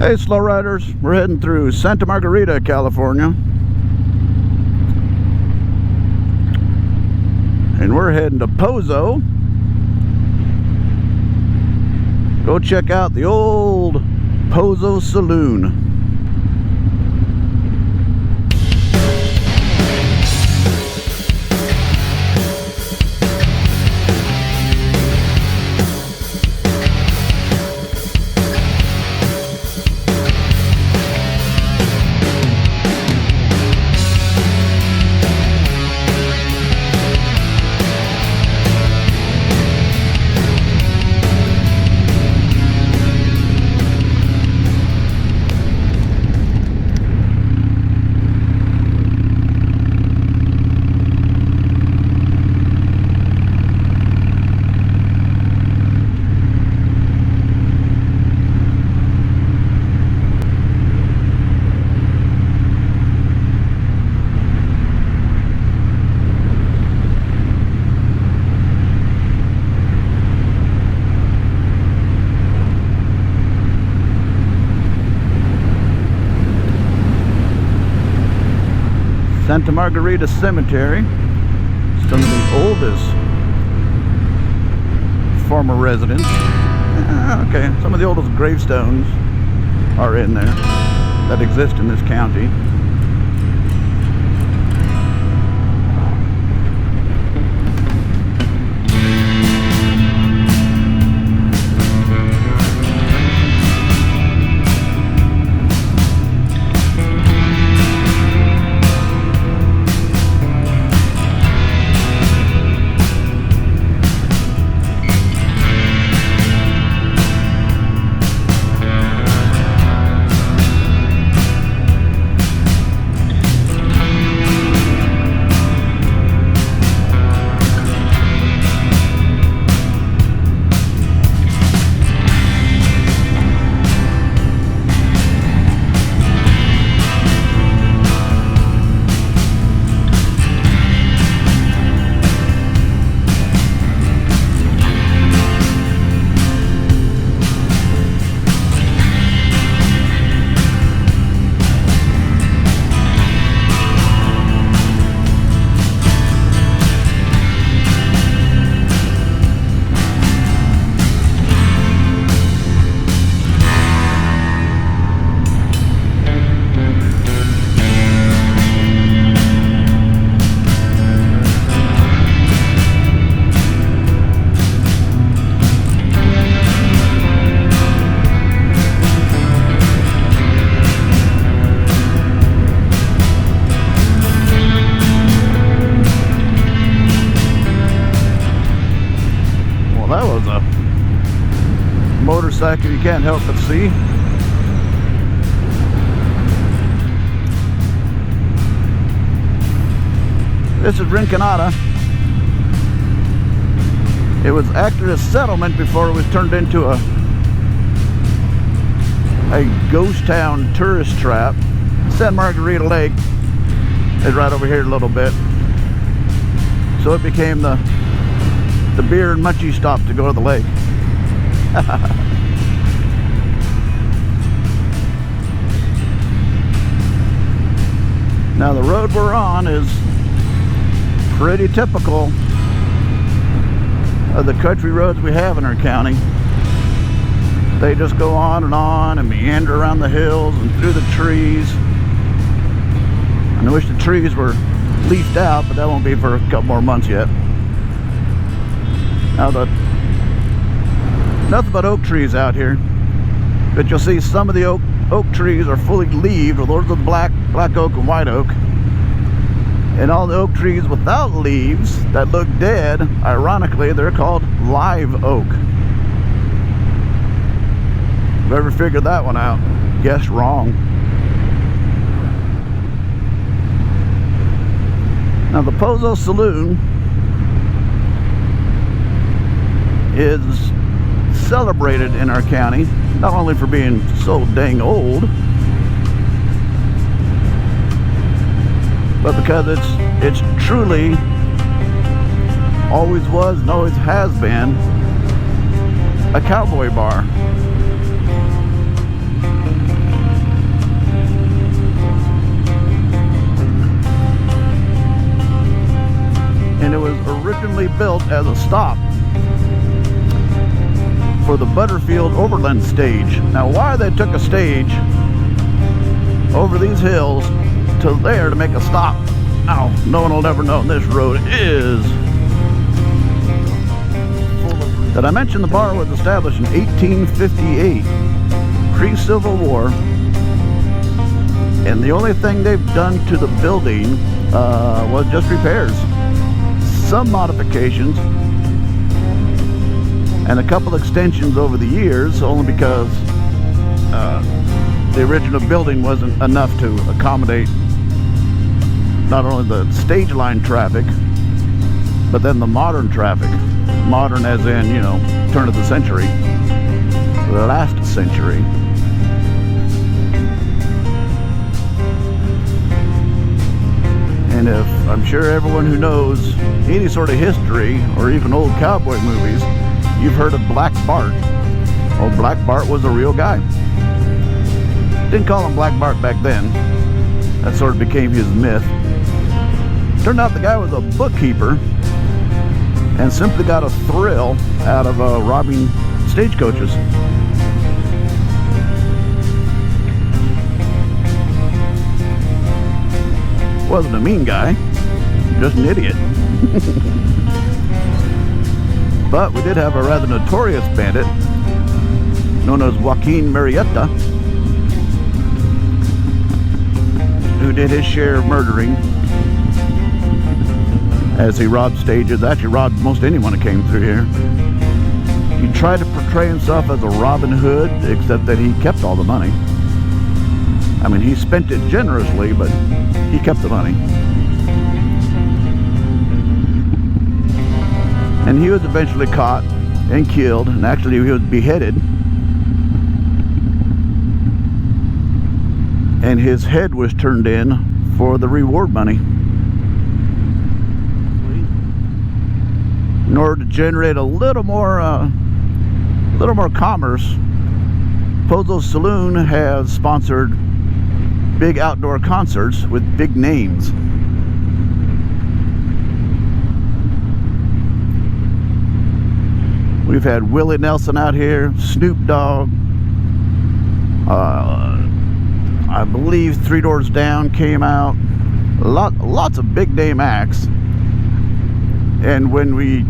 Hey slow riders, we're heading through Santa Margarita, California. And we're heading to Pozo. Go check out the old Pozo Saloon. Santa Margarita Cemetery, some of the oldest former residents. Okay, some of the oldest gravestones are in there that exist in this county. That was a motorcycle you can't help but see. This is Rinconada. It was actually a settlement before it was turned into a ghost town tourist trap. San Margarita Lake is right over here a little bit. So it became the beer and munchie stop to go to the lake. Now the road we're on is pretty typical of the country roads we have in our county. They just go on and meander around the hills and through the trees. And I wish the trees were leafed out, but that won't be for a couple more months yet. Now nothing but oak trees out here, but you'll see some of the oak trees are fully leaved. Well, those are the black oak and white oak, and all the oak trees without leaves that look dead, ironically, they're called live oak. Whoever figured that one out guessed wrong. Now the Pozo Saloon is celebrated in our county, not only for being so dang old, but because it's truly always was and always has been a cowboy bar. originally built as a stop for the Butterfield Overland stage. Now, why they took a stage over these hills to there to make a stop, oh, no one will ever know. This road is... Did I mention the bar was established in 1858, pre-Civil War, and the only thing they've done to the building was just repairs, some modifications, and a couple extensions over the years, only because the original building wasn't enough to accommodate not only the stage line traffic, but then the modern traffic. Modern as in, you know, turn of the century, last century. And if I'm sure everyone who knows any sort of history or even old cowboy movies, you've heard of Black Bart. Well, Black Bart was a real guy. Didn't call him Black Bart back then. That sort of became his myth. Turned out the guy was a bookkeeper and simply got a thrill out of robbing stagecoaches. Wasn't a mean guy, just an idiot. But we did have a rather notorious bandit known as Joaquin Murrieta, who did his share of murdering as he robbed stages. Actually robbed most anyone that came through here. He tried to portray himself as a Robin Hood, except that he kept all the money. I mean, he spent it generously, but he kept the money. And he was eventually caught and killed, and actually he was beheaded. And his head was turned in for the reward money. In order to generate a little more commerce, Pozo Saloon has sponsored big outdoor concerts with big names. We've had Willie Nelson out here, Snoop Dogg, I believe Three Doors Down came out. Lots of big name acts. And when we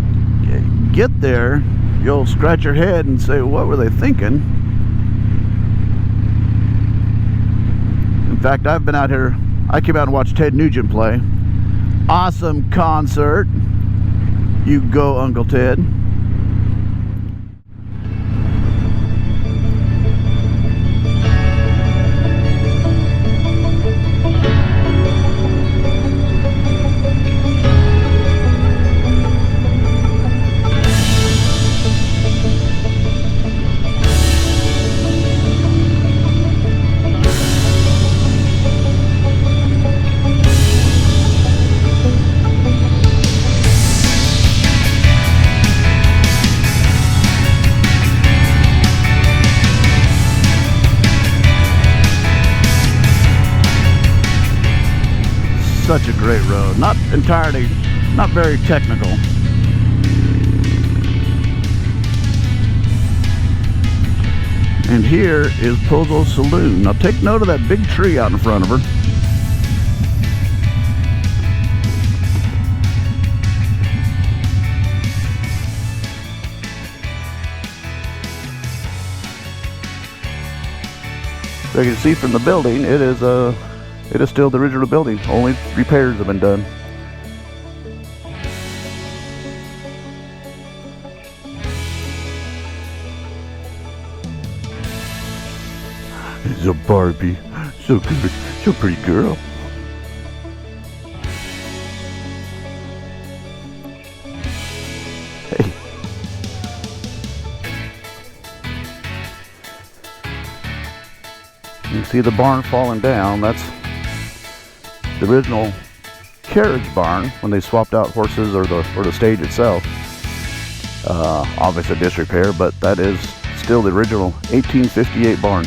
get there, you'll scratch your head and say, what were they thinking? In fact, I've been out here. I came out and watched Ted Nugent play. Awesome concert. You go, Uncle Ted. Such a great road. Not very technical. And here is Pozo Saloon. Now take note of that big tree out in front of her. So you can see from the building, it is still the original building. Only repairs have been done. It's a Barbie. So good. So pretty girl. Hey. You can see the barn falling down. That's the original carriage barn when they swapped out horses or the stage itself. Obviously disrepair, but that is still the original 1858 barn.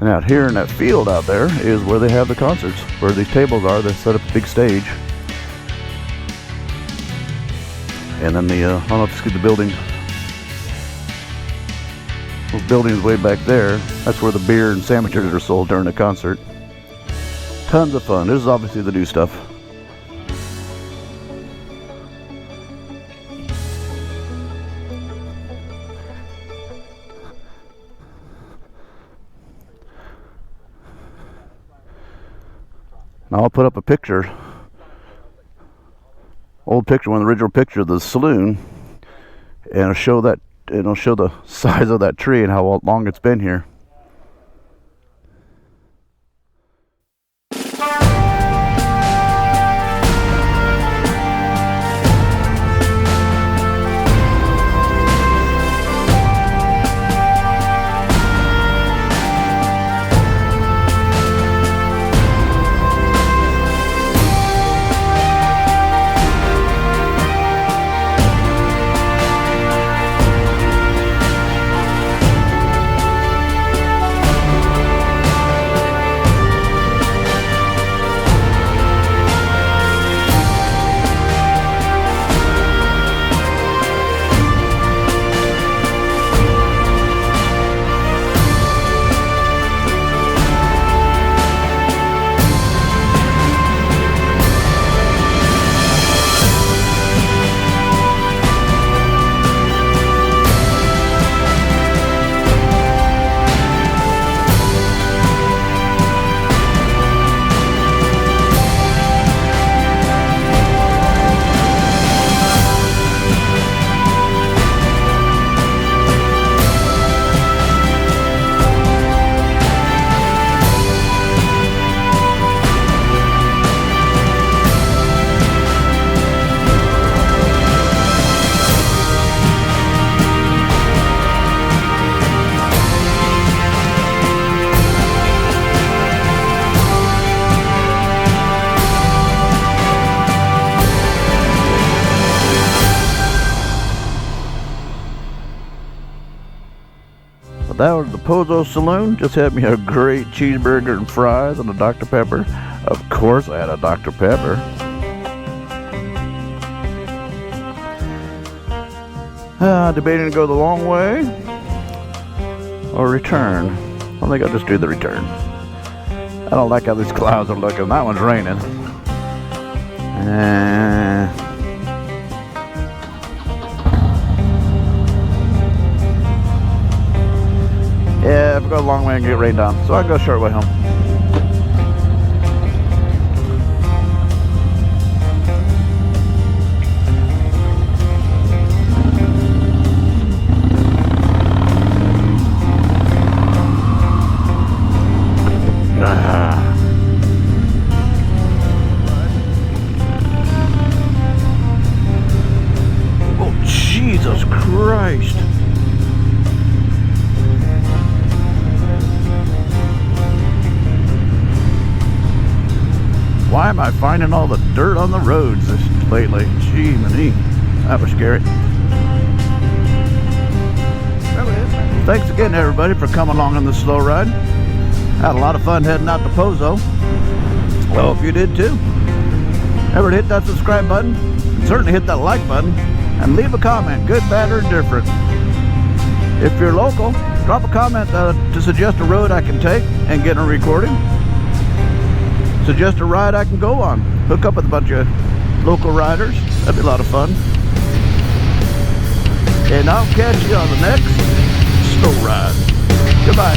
And out here in that field out there is where they have the concerts, where these tables are. They set up a big stage. And then the, I don't know if you see the building. Those buildings way back there, that's where the beer and sandwiches are sold during the concert. Tons of fun. This is obviously the new stuff. Now I'll put up a picture, old picture, one of the original picture of the saloon, and I'll show that, and I'll show the size of that tree and how long it's been here. That was the Pozo Saloon. Just had me a great cheeseburger and fries and a Dr. Pepper. Of course I had a Dr. Pepper. Debating to go the long way or return. I think I'll just do the return. I don't like how these clouds are looking. That one's raining. Yeah, if I go a long way and get rained on, so I'll go a short way home. Oh, Jesus Christ. Why am I finding all the dirt on the roads lately? Gee, man, that was scary. Thanks again, everybody, for coming along on this slow ride. Had a lot of fun heading out to Pozo. Well, if you did too. Remember to hit that subscribe button, and certainly hit that like button, and leave a comment, good, bad, or indifferent. If you're local, drop a comment to suggest a road I can take and get a recording. Suggest a ride I can go on. Hook up with a bunch of local riders. That'd be a lot of fun. And I'll catch you on the next slow ride. Goodbye.